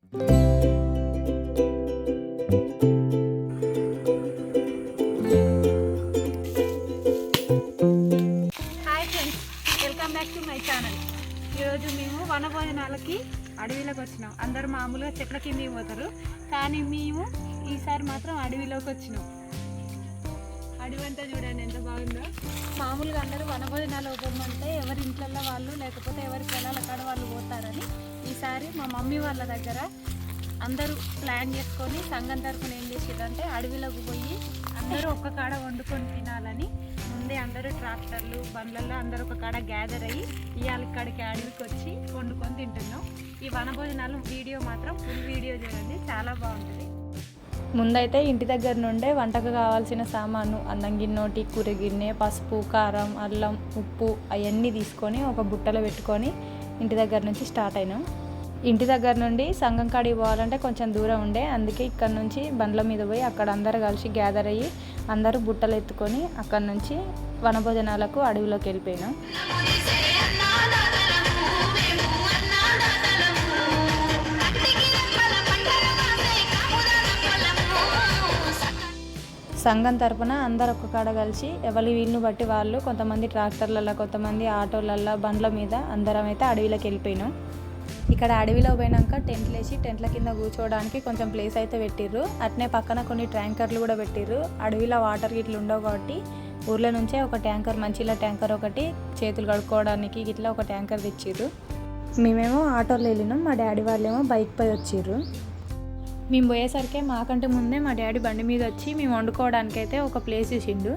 Hi friends, welcome back to my channel. ఈరోజు మేము వనభోజనాలకి అడవిలోకి వచ్చినాం. అందరూ మామూలుగా చెట్ల కిందకి పోతారు, కానీ మేము ఈసారి మాత్రం అడవిలోకి వచ్చినాం. అడవి అంతా చూడండి ఎంత బాగుందో. మామూలుగా అందరూ వనభోజనాలు పోమంటే ఎవరి ఇంట్లలో వాళ్ళు లేకపోతే ఎవరి పొలాల కాడ వాళ్ళు పోతారని ఈసారి మా మమ్మీ వాళ్ళ దగ్గర అందరూ ప్లాన్ చేసుకొని సంఘం తరఫున ఏం చేసేదంటే అడవిలోకి పోయి అందరూ ఒక్క కాడ వండుకొని తినాలని ముందే అందరూ ట్రాక్టర్లు బండ్లలో అందరూ ఒక కాడ గ్యాదర్ అయ్యి ఇవాళ ఇక్కడికి అడవికి వచ్చి వండుకొని తింటున్నాం. ఈ వనభోజనాలు వీడియో మాత్రం ఫుల్ వీడియో చూడండి, చాలా బాగుంటుంది. ముందైతే ఇంటి దగ్గర నుండే వంటకు కావాల్సిన సామాను అన్నం గిన్నె, కూర గిన్నె, పసుపు, కారం, అల్లం, ఉప్పు అవన్నీ తీసుకొని ఒక బుట్టలో పెట్టుకొని ఇంటి దగ్గర నుంచి స్టార్ట్ అయినాం. ఇంటి దగ్గర నుండి సంఘం కాడికి పోవాలంటే కొంచెం దూరం ఉండే, అందుకే ఇక్కడ నుంచి బండ్ల మీద పోయి అక్కడ అందరూ కలిసి గ్యాదర్ అయ్యి అందరూ బుట్టలు ఎత్తుకొని అక్కడ నుంచి వనభోజనాలకు అడవిలోకి వెళ్ళిపోయినాం. సంఘం తరపున అందరు ఒక్క కాడ కలిసి ఎవరి వీలును బట్టి వాళ్ళు, కొంతమంది ట్రాక్టర్లలో, కొంతమంది ఆటోలల్లో, బండ్ల మీద అందరం అయితే అడవిలోకి వెళ్ళిపోయినాం. ఇక్కడ అడవిలో పోయినాక టెంట్లు వేసి టెంట్ల కింద కూర్చోవడానికి కొంచెం ప్లేస్ అయితే పెట్టిర్రు. అట్నే పక్కన కొన్ని ట్యాంకర్లు కూడా పెట్టిర్రు. అడవిలో వాటర్ గిట్లు ఉండవు కాబట్టి ఊర్లో నుంచే ఒక ట్యాంకర్, మంచిలా ట్యాంకర్ ఒకటి, చేతులు కడుక్కోవడానికి ఇట్లా ఒక ట్యాంకర్ తెచ్చిర్రు. మేమేమో ఆటోలో వెళ్ళినాం, మా డాడీ వాళ్ళేమో బైక్ పై వచ్చిర్రు. మేము పోయేసరికి మాకంటే ముందే మా డాడీ బండి మీద వచ్చి మేము వండుకోవడానికి అయితే ఒక ప్లేస్ చూసిండు.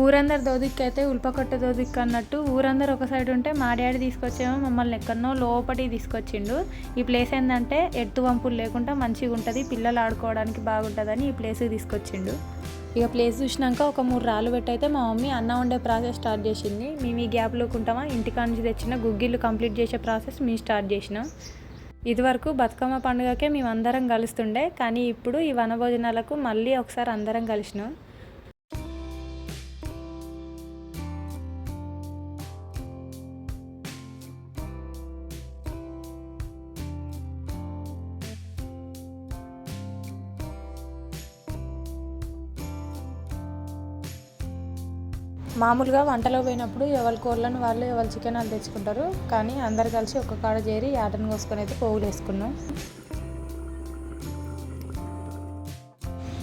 ఊరందరు దోదిక్కైతే ఉల్పకొట్ట దోదిక్క అన్నట్టు ఊరందరు ఒక సైడ్ ఉంటే మా డాడీ తీసుకొచ్చేమో మమ్మల్ని ఎక్కడనో లోపలికి తీసుకొచ్చిండు. ఈ ప్లేస్ ఏంటంటే ఎత్తు వంపులు లేకుండా మంచిగా ఉంటుంది, పిల్లలు ఆడుకోవడానికి బాగుంటుందని ఈ ప్లేస్కి తీసుకొచ్చిండు. ఇక ప్లేస్ చూసినాక ఒక 3 రాళ్ళు పెట్టయితే మా మమ్మీ అన్నం వండే ప్రాసెస్ స్టార్ట్ చేసింది. మేము ఈ గ్యాప్లోకి ఉంటామా, ఇంటికాడ నుంచి తెచ్చిన గుగ్గిళ్ళు కంప్లీట్ చేసే ప్రాసెస్ మేము స్టార్ట్ చేసినాం. ఇదివరకు బతుకమ్మ పండుగకే మేము అందరం కలుస్తుండే, కానీ ఇప్పుడు ఈ వనభోజనాలకు మళ్ళీ ఒకసారి అందరం కలిసినాం. మామూలుగా వంటలో పోయినప్పుడు ఎవరి కోళ్ళను వాళ్ళు ఎవరి చికెన్ వాళ్ళు తెచ్చుకుంటారు, కానీ అందరు కలిసి ఒక్క కాడ చేరి యాటను కోసుకొని అయితే పోగులు వేసుకున్నాం.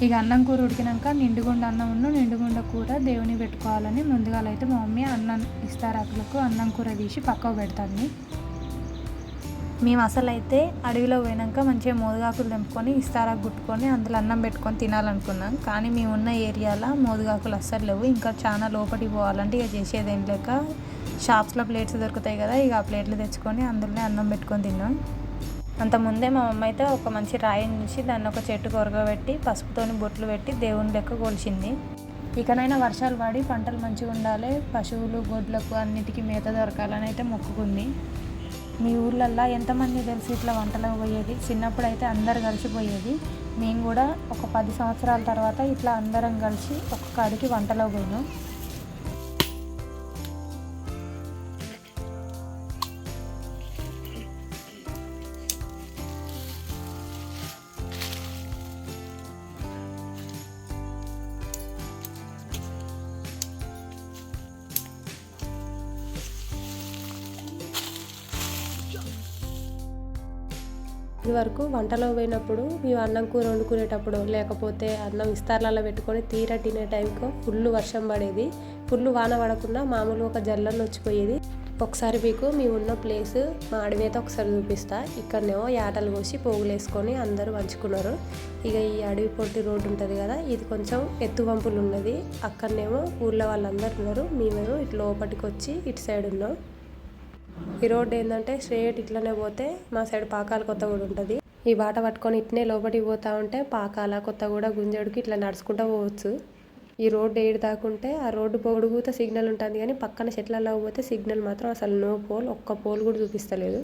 ఇక అన్నం కూర ఉడికినాక నిండుగుండ అన్నం నిండుగుండ కూర దేవుని పెట్టుకోవాలని ముందుగా అయితే మా మమ్మీ అన్నం ఇస్తారాకులకు అన్నం కూర తీసి పక్కకు పెడతాను. మేము అసలు అయితే అడవిలో పోయినాక మంచిగా మోదుగాకులు తెంపుకొని ఇస్తారాకు గుట్టుకొని అందులో అన్నం పెట్టుకొని తినాలనుకున్నాం, కానీ మేము ఉన్న ఏరియాలో మోదుగాకులు అస్సలు లేవు. ఇంకా చాలా లోపలికి పోవాలంటే ఇక చేసేదేం లేక షాప్స్లో ప్లేట్స్ దొరుకుతాయి కదా, ఇక ఆ ప్లేట్లు తెచ్చుకొని అందులోనే అన్నం పెట్టుకొని తిన్నాం. అంతకుముందే మా అమ్మ అయితే ఒక మంచి రాయిని నుంచి దాన్ని ఒక చెట్టు కొరగబెట్టి పసుపుతోని బొట్లు పెట్టి దేవుని లెక్క కొలిచింది. ఇకనైనా వర్షాలు పడి పంటలు మంచిగా ఉండాలి, పశువులు గొడ్లకు అన్నిటికీ మేత దొరకాలని అయితే మొక్కుకుంది. మీ ఊర్లల్లో ఎంతమంది తెలిసి ఇట్లా వంటలకు పోయేది? చిన్నప్పుడు అయితే అందరు కలిసిపోయేది. మేము కూడా ఒక 10 సంవత్సరాల తర్వాత ఇట్లా అందరం కలిసి ఒక కాడికి వంటలో పోయినాం. ఇదివరకు వంటలో పోయినప్పుడు మేము అన్నం కూర వండుకునేటప్పుడు లేకపోతే అన్నం ఇస్తార్లలో పెట్టుకొని తీర తినే టైంకు ఫుల్ వర్షం పడేది. ఫుల్ వాన పడకుండా మామూలుగా ఒక జల్లన్న వచ్చిపోయేది. ఒకసారి మీకు మేము ఉన్న ప్లేస్ మా అడవి అయితే ఒకసారి చూపిస్తా. ఇక్కడనేమో యాటలు కోసి పోగులు వేసుకొని అందరూ పంచుకున్నారు. ఇక ఈ అడవి పొట్టి రోడ్డు ఉంటుంది కదా, ఇది కొంచెం ఎత్తు వంపులు ఉన్నది. అక్కడనేమో ఊళ్ళో వాళ్ళందరూ ఉన్నారు, మేమేమో ఇటు లోపలికి వచ్చి ఇటు సైడ్ ఉన్నాం. ఈ రోడ్డు ఏంటంటే స్ట్రేట్ ఇట్లనే పోతే మా సైడ్ పాకాల కొత్తగూడ ఉంటుంది. ఈ బాట పట్టుకొని ఇట్నే లోపలికి పోతా ఉంటే పాకాల కొత్తగూడ గుంజడుకి ఇట్లా నడుచుకుంటూ పోవచ్చు. ఈ రోడ్డు ఏడు దాకుంటే ఆ రోడ్డు పొడుగుతో సిగ్నల్ ఉంటుంది, కానీ పక్కన చెట్లలో పోతే సిగ్నల్ మాత్రం అసలు నో పోల్, ఒక్క పోల్ కూడా చూపిస్తలేదు.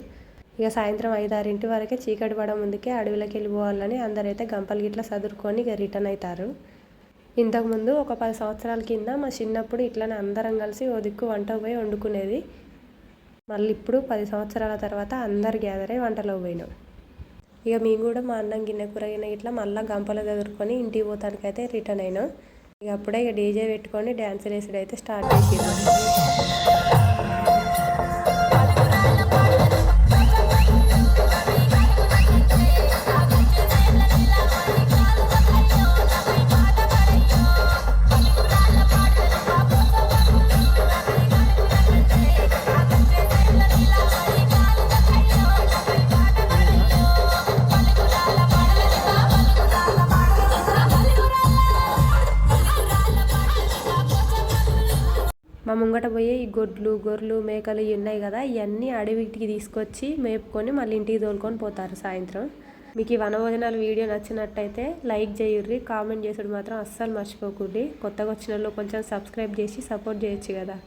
ఇక సాయంత్రం 5-6 వరకే చీకటి పడ ముందుకే అడవిలోకి వెళ్ళిపోవాలని అందరైతే గంపలు గిట్లా సదురుకొని ఇక రిటర్న్ అవుతారు. ఇంతకుముందు ఒక 10 సంవత్సరాల కింద మా చిన్నప్పుడు ఇట్లనే అందరం కలిసి ఓ దిక్కు వంట పోయి వండుకునేది. మళ్ళీ ఇప్పుడు 10 సంవత్సరాల తర్వాత అందరు గ్యాదర్ అయ్యి వంటలో పోయినాం. ఇక మేము కూడా మా అన్నం గిన్నె కూర గిన్నె ఇట్లా మళ్ళీ గంపలో చదువుకొని ఇంటికి పోతానికైతే రిటర్న్ అయినాం. ఇక అప్పుడే ఇక డీజే పెట్టుకొని డ్యాన్స్ వేసుడు అయితే స్టార్ట్ చేసారు. మా ముంగట పోయి ఈ గొర్రెలు మేకలు ఇవి ఉన్నాయి కదా, ఇవన్నీ అడవికి తీసుకొచ్చి మేపుకొని మళ్ళీ ఇంటికి తోలుకొని పోతారు సాయంత్రం. మీకు ఈ వనభోజనాలు వీడియో నచ్చినట్టయితే లైక్ చేయుర్రి, కామెంట్ చేసుడు మాత్రం అస్సలు మర్చిపోకుర్రి. కొత్తగా వచ్చిన వాళ్ళు కొంచెం సబ్స్క్రైబ్ చేసి సపోర్ట్ చేయొచ్చు కదా.